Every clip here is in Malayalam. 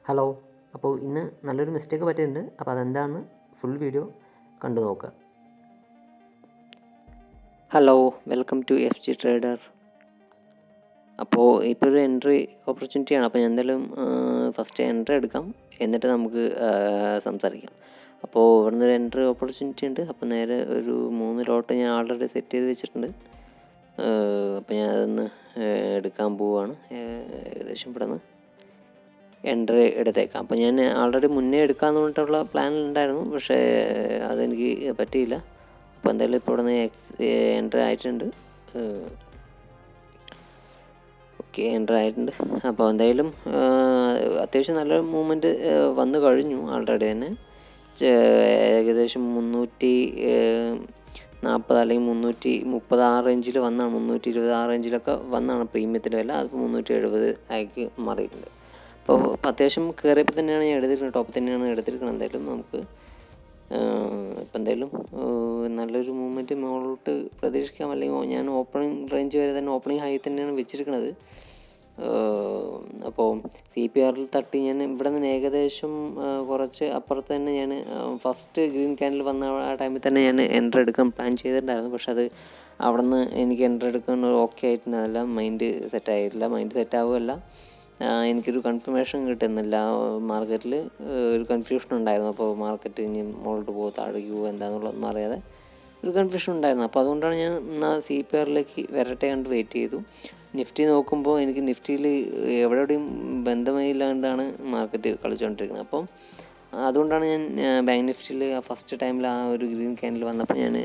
ഹലോ. അപ്പോൾ ഇന്ന് നല്ലൊരു മിസ്റ്റേക്ക് പറ്റിയിട്ടുണ്ട്. അപ്പോൾ അതെന്താണെന്ന് ഫുൾ വീഡിയോ കണ്ടു നോക്കുക. Hello, welcome to FG trader. അപ്പോൾ ഇപ്പോൾ ഒരു എൻട്രി ഓപ്പർച്യൂണിറ്റിയാണ്. അപ്പോൾ ഞാൻ എന്തായാലും ഫസ്റ്റ് എൻട്രി എടുക്കാം, എന്നിട്ട് നമുക്ക് സംസാരിക്കാം. അപ്പോൾ ഇവിടുന്ന് ഒരു എൻട്രി ഓപ്പർച്യൂണിറ്റി ഉണ്ട്. അപ്പോൾ നേരെ ഒരു 3 ലോട്ട് ഞാൻ ആൾറെഡി സെറ്റ് ചെയ്ത് വെച്ചിട്ടുണ്ട്. അപ്പോൾ ഞാൻ അതൊന്ന് എടുക്കാൻ പോവുകയാണ്. ഏകദേശം ഇവിടെ നിന്ന് എൻട്രി എടുത്തേക്കാം. അപ്പോൾ ഞാൻ ആൾറെഡി മുന്നേ എടുക്കാമെന്ന് പറഞ്ഞിട്ടുള്ള പ്ലാനിലുണ്ടായിരുന്നു, പക്ഷേ അതെനിക്ക് പറ്റിയില്ല. അപ്പോൾ എന്തായാലും ഇപ്പോൾ ഇവിടെ നിന്ന് എൻട്രി ആയിട്ടുണ്ട്. ഓക്കെ, എൻട്രി ആയിട്ടുണ്ട്. അപ്പോൾ എന്തായാലും അത്യാവശ്യം നല്ല മൂവ്മെൻറ്റ് വന്നു കഴിഞ്ഞു ആൾറെഡി തന്നെ. ഏകദേശം 340 അല്ലെങ്കിൽ 330 ആ റേഞ്ചിൽ വന്നാണ്, 320 ആ റേഞ്ചിലൊക്കെ വന്നാണ് പ്രീമിയത്തിൻ്റെ വില. അത് 370 ആക്കി മാറിയിട്ടുണ്ട്. അപ്പോൾ അത്യാവശ്യം കയറിയപ്പോൾ തന്നെയാണ് ഞാൻ എടുത്തിരിക്കുന്നത്, ടോപ്പ് തന്നെയാണ് എടുത്തിരിക്കുന്നത്. എന്തായാലും നമുക്ക് ഇപ്പം എന്തായാലും നല്ലൊരു മൂവ്മെൻറ്റ് മുകളിലോട്ട് പ്രതീക്ഷിക്കാം. അല്ലെങ്കിൽ ഞാൻ ഓപ്പണിംഗ് റേഞ്ച് വരെ തന്നെ ഓപ്പണിംഗ് ഹൈ തന്നെയാണ് വെച്ചിരിക്കുന്നത്. അപ്പോൾ CPRൽ തട്ടി ഞാൻ ഇവിടെ നിന്ന് ഏകദേശം കുറച്ച് അപ്പുറത്ത് തന്നെ ഞാൻ ഫസ്റ്റ് ഗ്രീൻ ക്യാൻഡിൽ വന്ന ആ ടൈമിൽ തന്നെ ഞാൻ എൻട്രി എടുക്കാൻ പ്ലാൻ ചെയ്തിട്ടുണ്ടായിരുന്നു. പക്ഷെ അത് അവിടെ നിന്ന് എനിക്ക് എൻട്രി എടുക്കാൻ ഓക്കെ ആയിട്ടുണ്ടായിരുന്നില്ല. മൈൻഡ് സെറ്റായിട്ടില്ല. മൈൻഡ് സെറ്റാവുകയല്ല, എനിക്കൊരു കൺഫർമേഷൻ കിട്ടുന്നില്ല. മാർക്കറ്റിൽ ഒരു കൺഫ്യൂഷൻ ഉണ്ടായിരുന്നു. അപ്പോൾ മാർക്കറ്റ് ഇനി മുകളിലോട്ട് പോകുമോ താഴേക്ക് പോകുമോ എന്താണെന്നുള്ളതൊന്നും അറിയാതെ ഒരു കൺഫ്യൂഷൻ ഉണ്ടായിരുന്നു. അപ്പോൾ അതുകൊണ്ടാണ് ഞാൻ CPRലേക്ക് വരട്ടെ കണ്ട് വെയിറ്റ് ചെയ്തു. നിഫ്റ്റി നോക്കുമ്പോൾ എനിക്ക് നിഫ്റ്റിയിൽ എവിടെയും ബന്ധമില്ലാണ്ടാണ് മാർക്കറ്റ് കളിച്ചുകൊണ്ടിരിക്കുന്നത്. അപ്പം അതുകൊണ്ടാണ് ഞാൻ ബാങ്ക് നിഫ്റ്റിയിൽ ഫസ്റ്റ് ടൈമിൽ ആ ഒരു ഗ്രീൻ ക്യാൻഡിൽ വന്നപ്പോൾ ഞാൻ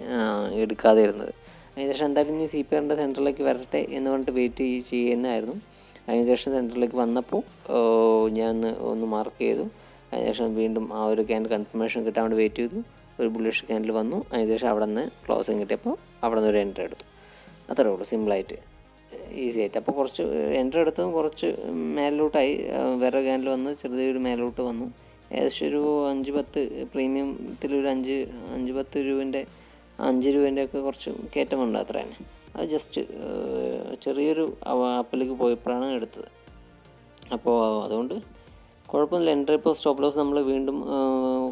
എടുക്കാതെ ഇരുന്നത്. അതിനുശേഷം എന്തായാലും ഇനി CPRൻ്റെ സെൻറ്ററിലേക്ക് വരട്ടെ എന്ന് പറഞ്ഞിട്ട് വെയിറ്റ് ചെയ്യുന്നതായിരുന്നു. അതിനുശേഷം സെൻറ്ററിലേക്ക് വന്നപ്പോൾ ഞാൻ ഒന്ന് മാർക്ക് ചെയ്തു. അതിനുശേഷം വീണ്ടും ആ ഒരു ക്യാൻഡിൽ കൺഫർമേഷൻ കിട്ടാൻ വേണ്ടി വെയിറ്റ് ചെയ്തു. ഒരു ബുള്ളിഷ് ക്യാൻഡിൽ വന്നു. അതിനുശേഷം അവിടെ നിന്ന് ക്ലോസിങ് കിട്ടിയപ്പോൾ അവിടെ നിന്ന് ഒരു എൻട്രി എടുത്തു. അത്രേ ഉള്ളൂ, സിമ്പിളായിട്ട്, ഈസി ആയിട്ട്. അപ്പോൾ കുറച്ച് എൻട്രി എടുത്തതും കുറച്ച് മേലോട്ടായി. വേറെ ക്യാൻഡിൽ വന്ന് ചെറിയൊരു മേലോട്ട് വന്നു. ഏകദേശം ഒരു 5-10 പ്രീമിയത്തിലൊരു 5-10 രൂപേൻ്റെ 5 രൂപേൻ്റെ ഒക്കെ കുറച്ച് കയറ്റമുണ്ട്. അത്ര തന്നെ. അത് ജസ്റ്റ് ചെറിയൊരു ആപ്പിലേക്ക് പോയപ്പോഴാണ് എടുത്തത്. അപ്പോൾ അതുകൊണ്ട് കുഴപ്പമൊന്നുമില്ല. എൻട്രി ഇപ്പോൾ സ്റ്റോപ്പ് ലോസ് നമ്മൾ വീണ്ടും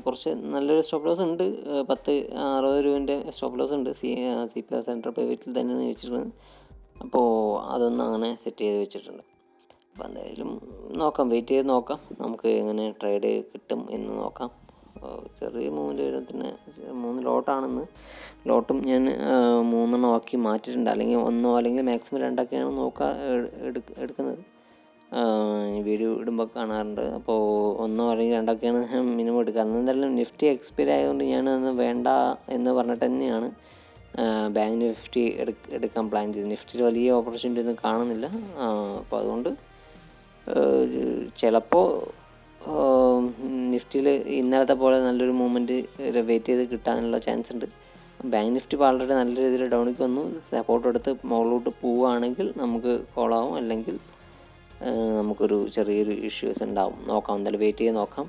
കുറച്ച് നല്ലൊരു സ്റ്റോപ്പ് ലോസ് ഉണ്ട്. 10-60 രൂപേൻ്റെ സ്റ്റോപ്പ് ലോസ് ഉണ്ട്. CPR സെൻട്രൽ പ്രൈവറ്റിൽ തന്നെയാണ് വെച്ചിരിക്കുന്നത്. അപ്പോൾ അതൊന്നും അങ്ങനെ സെറ്റ് ചെയ്ത് വെച്ചിട്ടുണ്ട്. അപ്പോൾ എന്തായാലും നോക്കാം, വെയിറ്റ് ചെയ്ത് നോക്കാം, നമുക്ക് എങ്ങനെ ട്രേഡ് കിട്ടും എന്ന് നോക്കാം. ചെറിയ മൂവ്മെൻറ്റ് വരുന്നതിന് 3 ലോട്ടാണെന്ന്. ലോട്ടും ഞാൻ 3 ആക്കി മാറ്റിയിട്ടുണ്ട്. അല്ലെങ്കിൽ 1 അല്ലെങ്കിൽ മാക്സിമം 2 എടുക്കുന്നത്. വീഡിയോ ഇടുമ്പോൾ കാണാറുണ്ട്. അപ്പോൾ 1 അല്ലെങ്കിൽ 2 മിനിമം എടുക്കുക. അന്ന് എന്തായാലും നിഫ്റ്റി എക്സ്പയറി ആയതുകൊണ്ട് ഞാനത് വേണ്ട എന്ന് പറഞ്ഞിട്ട് തന്നെയാണ് ബാങ്ക് നിഫ്റ്റി എടുക്കാൻ പ്ലാൻ ചെയ്തത്. നിഫ്റ്റിയിൽ വലിയ ഓപ്പർച്യൂണിറ്റി ഒന്നും കാണുന്നില്ല. അപ്പോൾ അതുകൊണ്ട് ചിലപ്പോൾ നിഫ്റ്റിയിൽ ഇന്നലത്തെ പോലെ നല്ലൊരു മൂവ്മെൻറ്റ് വെയിറ്റ് ചെയ്ത് കിട്ടാനുള്ള ചാൻസ് ഉണ്ട്. ബാങ്ക് നിഫ്റ്റി വളരെ നല്ല രീതിയിൽ ഡൗണിലേക്ക് വന്നു. സപ്പോർട്ട് എടുത്ത് മുകളിലോട്ട് പോവുകയാണെങ്കിൽ നമുക്ക് കോളാവും, അല്ലെങ്കിൽ നമുക്കൊരു ചെറിയൊരു ഇഷ്യൂസ് ഉണ്ടാവും. നോക്കാം, എന്തായാലും വെയിറ്റ് ചെയ്ത് നോക്കാം.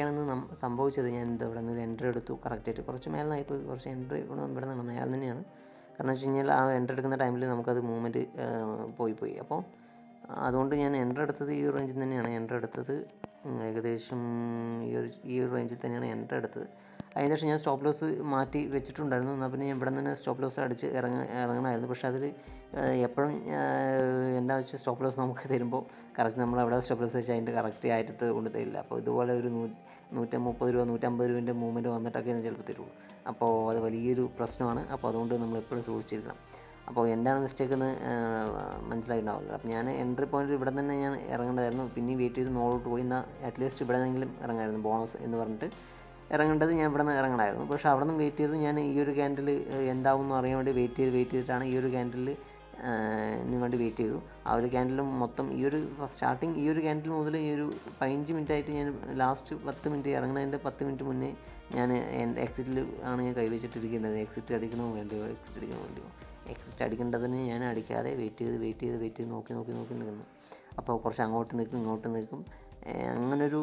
എന്തൊക്കെയാണെന്ന് സംഭവിച്ചത്, ഞാൻ ഇവിടെ നിന്ന് ഒരു എൻട്രി എടുത്തു കറക്റ്റായിട്ട്. കുറച്ച് മേലെന്നായിപ്പോയി, കുറച്ച് എൻട്രി ഇവിടെ നിന്ന് മേലെ തന്നെയാണ്. കാരണം വെച്ച് കഴിഞ്ഞാൽ ആ എൻട്രി എടുക്കുന്ന ടൈമിൽ നമുക്കത് മൂവ്മെൻറ്റ് പോയി. അപ്പോൾ അതുകൊണ്ട് ഞാൻ എൻട്രി എടുത്തത് ഈ ഒരു റേഞ്ചിൽ തന്നെയാണ് എൻട്രി എടുത്തത്. ഏകദേശം ഈ ഒരു റേഞ്ചിൽ തന്നെയാണ് എൻട്രി എടുത്തത്. അതിന് ശേഷം ഞാൻ സ്റ്റോപ്പ് ലോസ് മാറ്റി വെച്ചിട്ടുണ്ടായിരുന്നു. എന്നാൽ പിന്നെ ഞാൻ ഇവിടെ നിന്ന് സ്റ്റോപ്പ് ലോസ് അടിച്ച് ഇറങ്ങണമായിരുന്നു. പക്ഷേ അതിൽ എപ്പോഴും എന്താ വെച്ചാൽ സ്റ്റോപ്പ് ലോസ് നമുക്ക് തരുമ്പോൾ കറക്റ്റ് നമ്മൾ എവിടെ സ്റ്റോപ്പ് ലോസ് വെച്ചാൽ അതിൻ്റെ കറക്റ്റ് ആയിട്ട് കൊണ്ട് തരില്ല. അപ്പോൾ ഇതുപോലെ ഒരു 130 രൂപ 150 രൂപേൻ്റെ മൂവ്മെൻറ്റ് വന്നിട്ടൊക്കെയാണ് ചിലപ്പോൾ തരുള്ളൂ. അപ്പോൾ അത് വലിയൊരു പ്രശ്നമാണ്. അപ്പോൾ അതുകൊണ്ട് നമ്മൾ എപ്പോഴും സൂക്ഷിച്ചിരിക്കണം. അപ്പോൾ എന്താണ് മിസ്റ്റേക്ക് എന്ന് മനസ്സിലായിട്ടുണ്ടാവില്ല. അപ്പോൾ ഞാൻ എൻട്രി പോയിൻ്റ് ഇവിടെ തന്നെ ഞാൻ ഇറങ്ങേണ്ടതായിരുന്നു. പിന്നെ വെയിറ്റ് ചെയ്ത് മുകളിലോട്ട് പോയി എന്നാൽ അറ്റ്ലീസ്റ്റ് ഇവിടെ നിന്നെങ്കിലും ഇറങ്ങാമായിരുന്നു. ബോണസ് എന്ന് പറഞ്ഞിട്ട് ഇറങ്ങേണ്ടത് ഞാൻ ഇവിടെ നിന്ന് ഇറങ്ങണമായിരുന്നു. പക്ഷേ അവിടെ നിന്ന് വെയിറ്റ് ചെയ്ത് ഞാൻ ഈ ഒരു ക്യാൻഡിൽ എന്താവും എന്ന് അറിയാൻ വേണ്ടി വെയിറ്റ് ചെയ്തിട്ടാണ് ഈ ഒരു ക്യാൻഡിൽ വേണ്ടി വെയിറ്റ് ചെയ്തു. ആ ഒരു ക്യാൻഡിലും മൊത്തം ഈ ഒരു സ്റ്റാർട്ടിങ് ഈ ഒരു ക്യാൻഡിൽ മുതൽ ഈ ഒരു 15 മിനിറ്റായിട്ട് ഞാൻ ലാസ്റ്റ് 10 മിനിറ്റ് ഇറങ്ങുന്നതിൻ്റെ 10 മിനിറ്റ് മുന്നേ ഞാൻ എൻ്റെ എക്സിറ്റിൽ ആണ് ഞാൻ കൈവച്ചിട്ടിരിക്കുന്നത്. എക്സിറ്റ് അടിക്കണോ വേണ്ടിയോ, എക്സിറ്റ് അടിക്കേണ്ടതിന് ഞാൻ അടിക്കാതെ വെയിറ്റ് ചെയ്ത് നോക്കി നിൽക്കുന്നു. അപ്പോൾ കുറച്ച് അങ്ങോട്ട് നിൽക്കും ഇങ്ങോട്ട് നിൽക്കും, അങ്ങനൊരു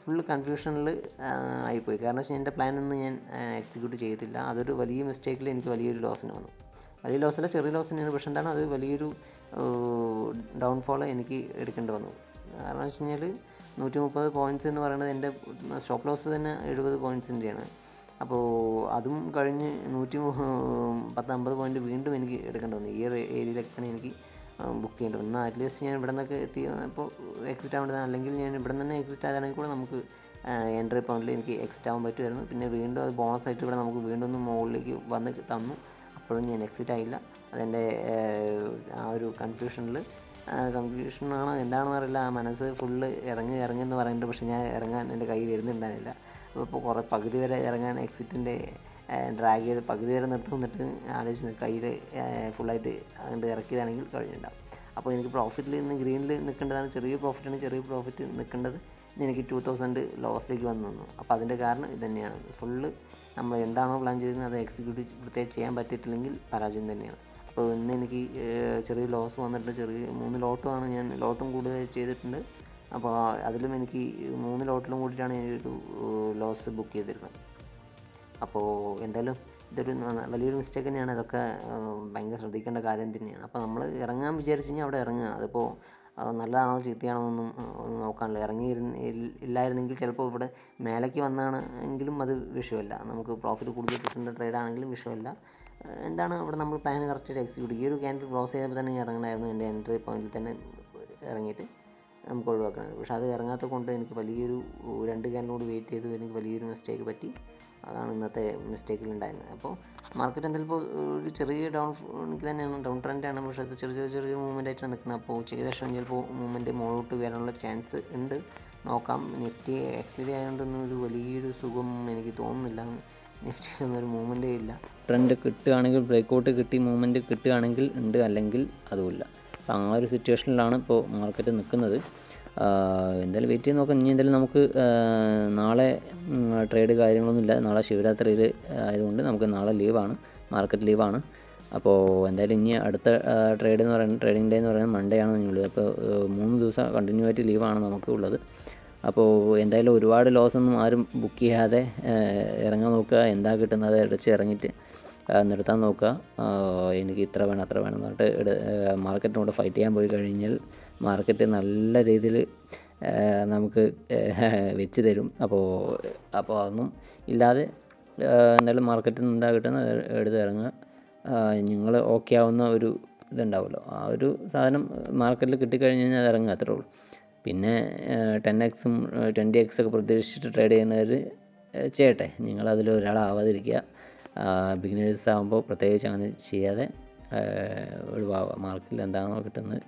ഫുൾ കൺഫ്യൂഷനിൽ ആയിപ്പോയി. കാരണം വെച്ചാൽ എൻ്റെ പ്ലാനൊന്നും ഞാൻ എക്സിക്യൂട്ട് ചെയ്തില്ല. അതൊരു വലിയ മിസ്റ്റേക്കിൽ എനിക്ക് വലിയൊരു ലോസിന് വന്നു. വലിയ ലോസല്ല, ചെറിയ ലോസ് തന്നെയാണ്. പക്ഷേ എന്താണ് അത് വലിയൊരു ഡൗൺഫോൾ എനിക്ക് എടുക്കേണ്ടി വന്നു. കാരണം വെച്ച് കഴിഞ്ഞാൽ 130 പോയിൻറ്റ്സ് എന്ന് പറയുന്നത് എൻ്റെ സ്റ്റോപ്പ് ലോസ് തന്നെ 70 പോയിൻറ്റ്സിൻ്റെയാണ്. അപ്പോൾ അതും കഴിഞ്ഞ് 150 പോയിൻറ്റ് വീണ്ടും എനിക്ക് എടുക്കേണ്ടി വന്നു. ഈ ഏരിയയിലൊക്കെയാണ് എനിക്ക് ബുക്ക് ചെയ്യേണ്ടി വന്നു. എന്നാൽ അറ്റ്ലീസ്റ്റ് ഞാൻ ഇവിടെ നിന്നൊക്കെ എത്തി ഇപ്പോൾ എക്സിറ്റ് ആവേണ്ടതാണ്. അല്ലെങ്കിൽ ഞാൻ ഇവിടെ നിന്ന് തന്നെ എക്സിറ്റ് ആയതാണെങ്കിൽ കൂടെ നമുക്ക് എൻട്രി പോയിൻറ്റിൽ എനിക്ക് എക്സിറ്റ് ആവാൻ പറ്റുമായിരുന്നു. പിന്നെ വീണ്ടും അത് ബോണസായിട്ട് ഇവിടെ നമുക്ക് വീണ്ടും ഒന്ന് മുകളിലേക്ക് വന്ന് തന്നു. അപ്പോഴും ഞാൻ എക്സിറ്റ് ആയില്ല. അതെൻ്റെ ആ ഒരു കൺഫ്യൂഷനാണ് എന്താണെന്ന് അറിയില്ല. ആ മനസ്സ് ഫുള്ള് ഇറങ്ങുമെന്ന് പറയുന്നുണ്ട്. പക്ഷേ ഞാൻ ഇറങ്ങാൻ എൻ്റെ കൈ വരുന്നുണ്ടായിരുന്നില്ല. അപ്പോൾ കുറേ പകുതി വരെ ഇറങ്ങാൻ എക്സിറ്റിൻ്റെ ഡ്രാഗ് ചെയ്ത് പകുതി വരെ എന്നിട്ട് ആലോചിച്ച് കയ്യിൽ ഫുള്ളായിട്ട് അങ്ങോട്ട് ഇറക്കിയതാണെങ്കിൽ കഴിഞ്ഞിട്ടുണ്ടാവും. അപ്പോൾ എനിക്ക് പ്രോഫിറ്റിൽ നിന്ന് ഗ്രീനിൽ നിൽക്കേണ്ടതാണ്. ചെറിയ പ്രോഫിറ്റ് നിൽക്കേണ്ടത് എനിക്ക് 2000 ലോസിലേക്ക് വന്നു. അപ്പോൾ അതിൻ്റെ കാരണം ഇത് തന്നെയാണ്. ഫുള്ള് നമ്മൾ എന്താണോ പ്ലാൻ ചെയ്തിരുന്നത് അത് എക്സിക്യൂട്ട് പ്രത്യേകം ചെയ്യാൻ പറ്റിയിട്ടില്ലെങ്കിൽ പരാജയം തന്നെയാണ്. അപ്പോൾ ഇന്ന് എനിക്ക് ചെറിയ ലോസ് വന്നിട്ട് 3 ലോട്ടുമാണ് ഞാൻ ലോട്ടും കൂടുതൽ ചെയ്തിട്ടുണ്ട്. അപ്പോൾ അതിലും എനിക്ക് 3 ലോട്ടിലും കൂടിയിട്ടാണ് ഞാനൊരു ലോസ് ബുക്ക് ചെയ്തിരുന്നത്. അപ്പോൾ എന്തായാലും ഇതൊരു വലിയൊരു മിസ്റ്റേക്ക് തന്നെയാണ്. ഇതൊക്കെ ഭയങ്കര ശ്രദ്ധിക്കേണ്ട കാര്യം തന്നെയാണ്. അപ്പോൾ നമ്മൾ ഇറങ്ങാൻ വിചാരിച്ച് കഴിഞ്ഞാൽ അവിടെ ഇറങ്ങുക. അതിപ്പോൾ നല്ലതാണോ ചീത്തയാണോ എന്നൊന്നും നോക്കാനില്ല. ഇല്ലായിരുന്നെങ്കിൽ ചിലപ്പോൾ ഇവിടെ മേലേക്ക് വന്നാണ് എങ്കിലും അത് വിഷയമല്ല. നമുക്ക് പ്രോഫിറ്റ് കൂടുതൽ കിട്ടുന്ന ട്രേഡാണെങ്കിലും വിഷയമല്ല. എന്താണ് അവിടെ നമ്മൾ പ്ലാൻ കറക്റ്റായിട്ട് എക്സിക്യൂട്ട്. ഈ ഒരു ക്യാൻഡിൽ ക്ലോസ് ചെയ്തപ്പോൾ തന്നെ ഇറങ്ങണമായിരുന്നു. എൻ്റെ എൻട്രി പോയിന്റിൽ തന്നെ ഇറങ്ങിയിട്ട് നമുക്ക് ഒഴിവാക്കണം. പക്ഷേ അത് ഇറങ്ങാത്ത കൊണ്ട് എനിക്ക് വലിയൊരു 2 ക്യാൻഡിലോട് വെയിറ്റ് ചെയ്ത് എനിക്ക് വലിയൊരു മിസ്റ്റേക്ക് പറ്റി. അതാണ് ഇന്നത്തെ മിസ്റ്റേക്കിലുണ്ടായിരുന്നത്. അപ്പോൾ മാർക്കറ്റ് എന്തായാലും ഇപ്പോൾ ഒരു ചെറിയ എനിക്ക് തന്നെയാണ് ഡൗൺ ട്രെൻഡാണ്. പക്ഷേ അത് ചെറിയ മൂവ്മെൻ്റ് ആയിട്ടാണ് നിൽക്കുന്നത്. അപ്പോൾ ചെയ്ത ശേഷം ചിലപ്പോൾ മൂവ്മെൻറ്റ് മുകളിലോട്ട് വരാനുള്ള ചാൻസ് ഉണ്ട്. നോക്കാം. നിഫ്റ്റി എക്സ്പീരി ആയതുകൊണ്ടൊന്നും ഒരു വലിയൊരു സുഖം എനിക്ക് തോന്നുന്നില്ല. നിഫ്റ്റിയിലൊന്നും ഒരു മൂവ്മെൻറ്റേ ഇല്ല. ട്രെൻഡ് കിട്ടുകയാണെങ്കിൽ ബ്രേക്കൗട്ട് കിട്ടി മൂവ്മെൻറ്റ് കിട്ടുകയാണെങ്കിൽ ഉണ്ട്, അല്ലെങ്കിൽ അതുമില്ല. അപ്പോൾ ആ ഒരു സിറ്റുവേഷനിലാണ് ഇപ്പോൾ മാർക്കറ്റ് നിൽക്കുന്നത്. എന്തായാലും വെയിറ്റ് ചെയ്ത് നോക്കാം. ഇനി എന്തായാലും നമുക്ക് നാളെ ട്രേഡ് കാര്യങ്ങളൊന്നുമില്ല. നാളെ ശിവരാത്രിയിൽ ആയതുകൊണ്ട് നമുക്ക് നാളെ ലീവാണ്, മാർക്കറ്റ് ലീവാണ്. അപ്പോൾ എന്തായാലും ഇനി അടുത്ത ട്രേഡിംഗ് ഡേ എന്ന് പറയുന്നത് മൺഡേ ആണ് ഉള്ളത്. അപ്പോൾ 3 ദിവസം കണ്ടിന്യൂ ആയിട്ട് ലീവാണ് നമുക്ക് ഉള്ളത്. അപ്പോൾ എന്തായാലും ഒരുപാട് ലോസൊന്നും ആരും ബുക്ക് ചെയ്യാതെ ഇറങ്ങാൻ നോക്കുക. എന്താ കിട്ടുന്നത് അടിച്ച് ഇറങ്ങിയിട്ട് നിർത്താൻ നോക്കുക. എനിക്ക് ഇത്ര വേണം അത്ര വേണം എന്ന് പറഞ്ഞിട്ട് മാർക്കറ്റിനോട് ഫൈറ്റ് ചെയ്യാൻ പോയി കഴിഞ്ഞാൽ മാർക്കറ്റ് നല്ല രീതിയിൽ നമുക്ക് വെച്ച് തരും. അപ്പോൾ അതൊന്നും ഇല്ലാതെ എന്തായാലും മാർക്കറ്റിൽ നിന്ന് എന്താ കിട്ടുന്നത് എടുത്ത് ഇറങ്ങുക. നിങ്ങൾ ഓക്കെ ആവുന്ന ഒരു ഇതുണ്ടാവുമല്ലോ, ആ ഒരു സാധനം മാർക്കറ്റിൽ കിട്ടിക്കഴിഞ്ഞ് കഴിഞ്ഞാൽ അത് ഇറങ്ങുക, അത്രേ ഉള്ളൂ. പിന്നെ 10x 20x ഒക്കെ പ്രതീക്ഷിച്ചിട്ട് ട്രേഡ് ചെയ്യുന്നവർ ചെയ്യട്ടെ. നിങ്ങളതിൽ ഒരാളാവാതിരിക്കുക. ബിഗിനേഴ്സ് ആകുമ്പോൾ പ്രത്യേകിച്ച് അങ്ങനെ ചെയ്യാതെ ഒഴിവാവുക. മാർക്കറ്റിൽ എന്താണോ കിട്ടുന്നത്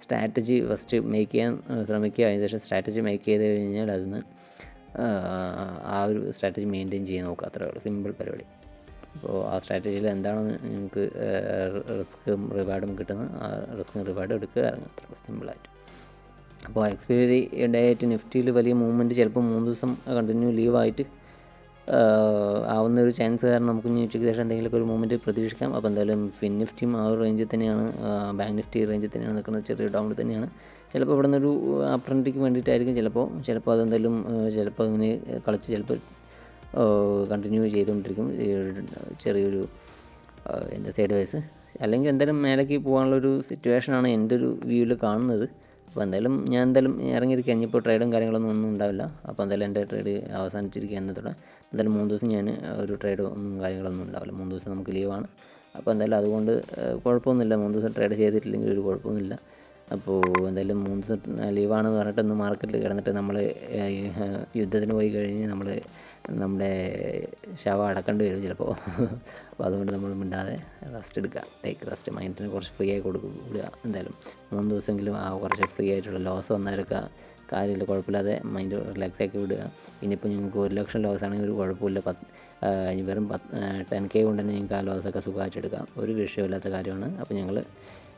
സ്ട്രാറ്റജി ഫസ്റ്റ് മേക്ക് ചെയ്യാൻ ശ്രമിക്കുക. അതിനുശേഷം സ്ട്രാറ്റജി മേക്ക് ചെയ്ത് കഴിഞ്ഞാൽ അതിന് ആ ഒരു സ്ട്രാറ്റജി മെയിൻറ്റെയിൻ ചെയ്യാൻ നോക്കുക, അത്രേ ഉള്ളൂ. സിമ്പിൾ പരിപാടി. അപ്പോൾ ആ സ്ട്രാറ്റജിയിൽ എന്താണോ നിങ്ങൾക്ക് റിസ്ക്കും റിവാർഡും കിട്ടുന്നത് ആ റിസ്ക്കും റിവാർഡും എടുക്കുക, ഇറങ്ങുക, അത്ര സിമ്പിളായിട്ട്. അപ്പോൾ എക്സ്പയറി ഡേ ആയിട്ട് നിഫ്റ്റിയിൽ വലിയ മൂവ്മെൻറ്റ് ചിലപ്പോൾ 3 ദിവസം കണ്ടിന്യൂ ലീവായിട്ട് ആവുന്ന ഒരു ചാൻസ് കാരണം നമുക്ക് ഇനി ഉച്ചയ്ക്ക് ശേഷം എന്തെങ്കിലുമൊക്കെ ഒരു മൂവ്മെൻറ്റ് പ്രതീക്ഷിക്കാം. അപ്പോൾ എന്തായാലും ഫിൻ നിഫ്റ്റിയും ആ ഒരു റേഞ്ചിൽ തന്നെയാണ്, ബാങ്ക് നിഫ്റ്റി റേഞ്ചിൽ തന്നെയാണ് നിൽക്കുന്നത്, ചെറിയ ഡൗണിൽ തന്നെയാണ്. ചിലപ്പോൾ ഇവിടെ നിന്നൊരു അപ്പ് ട്രെൻഡിലേക്ക് വേണ്ടിയിട്ടായിരിക്കും ചിലപ്പോൾ അതെന്തായാലും ചിലപ്പോൾ ഇങ്ങനെ കളിച്ച് ചിലപ്പോൾ കണ്ടിന്യൂ ചെയ്തുകൊണ്ടിരിക്കും ചെറിയൊരു സൈഡ് വൈസ്, അല്ലെങ്കിൽ എന്തായാലും മേലേക്ക് പോകാനുള്ളൊരു സിറ്റുവേഷനാണ് എൻ്റെ ഒരു വ്യൂവിൽ കാണുന്നത്. അപ്പോൾ ഞാൻ എന്തായാലും ഇറങ്ങിയിരിക്കുക, ഇനിയിപ്പോൾ ട്രേഡും കാര്യങ്ങളൊന്നും ഉണ്ടാവില്ല. അപ്പോൾ എന്തായാലും എൻ്റെ ട്രേഡ് അവസാനിച്ചിരിക്കുക എന്നതോടെ എന്തായാലും 3 ദിവസം ഞാൻ ഒരു ട്രേഡ് കാര്യങ്ങളൊന്നും ഉണ്ടാവില്ല. 3 ദിവസം നമുക്ക് ലീവാണ്. അപ്പോൾ എന്തായാലും അതുകൊണ്ട് കുഴപ്പമൊന്നുമില്ല, 3 ദിവസം ട്രേഡ് ചെയ്തിട്ടില്ലെങ്കിൽ ഒരു കുഴപ്പമൊന്നുമില്ല. അപ്പോൾ എന്തായാലും 3 ദിവസം ലീവാണെന്ന് പറഞ്ഞിട്ട് മാർക്കറ്റിൽ കിടന്നിട്ട് നമ്മൾ യുദ്ധത്തിന് പോയി കഴിഞ്ഞ് നമ്മുടെ ശവം അടക്കേണ്ടി വരും ചിലപ്പോൾ. അപ്പോൾ അതുകൊണ്ട് നമ്മൾ മിണ്ടാതെ റെസ്റ്റ് എടുക്കുക, ടേക്ക് റെസ്റ്റ്, മൈൻഡിന് കുറച്ച് ഫ്രീ ആയി വിടുക. എന്തായാലും 3 ദിവസമെങ്കിലും കുറച്ച് ഫ്രീ ആയിട്ടുള്ള ലോസ് വന്നെടുക്കുക, കാര്യമില്ല, കുഴപ്പമില്ലാതെ മൈൻഡ് റിലാക്സ് ആക്കി വിടുക. ഇനിയിപ്പോൾ നിങ്ങൾക്ക് 1 ലക്ഷം ലോസ് ആണെങ്കിൽ ഒരു കുഴപ്പമില്ല, വെറും 10K കൊണ്ട് തന്നെ നിങ്ങൾക്ക് ആ ലോസൊക്കെ സുഖമായിട്ടെടുക്കാം, ഒരു വിഷയമില്ലാത്ത കാര്യമാണ്. അപ്പോൾ ഞങ്ങൾ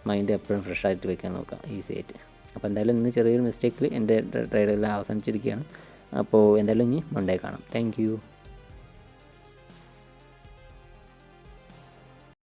മൈൻഡ് എപ്പോഴും ഫ്രഷ് ആയിട്ട് വെക്കാൻ നോക്കുക, ഈസി ആയിട്ട്. അപ്പോൾ എന്തായാലും ഇന്ന് ചെറിയൊരു മിസ്റ്റേക്കിൽ എൻ്റെ ട്രേഡെല്ലാം അവസാനിച്ചിരിക്കുകയാണ്. അപ്പോൾ എന്തായാലും ഇനി മൺഡേ കാണാം. Thank you.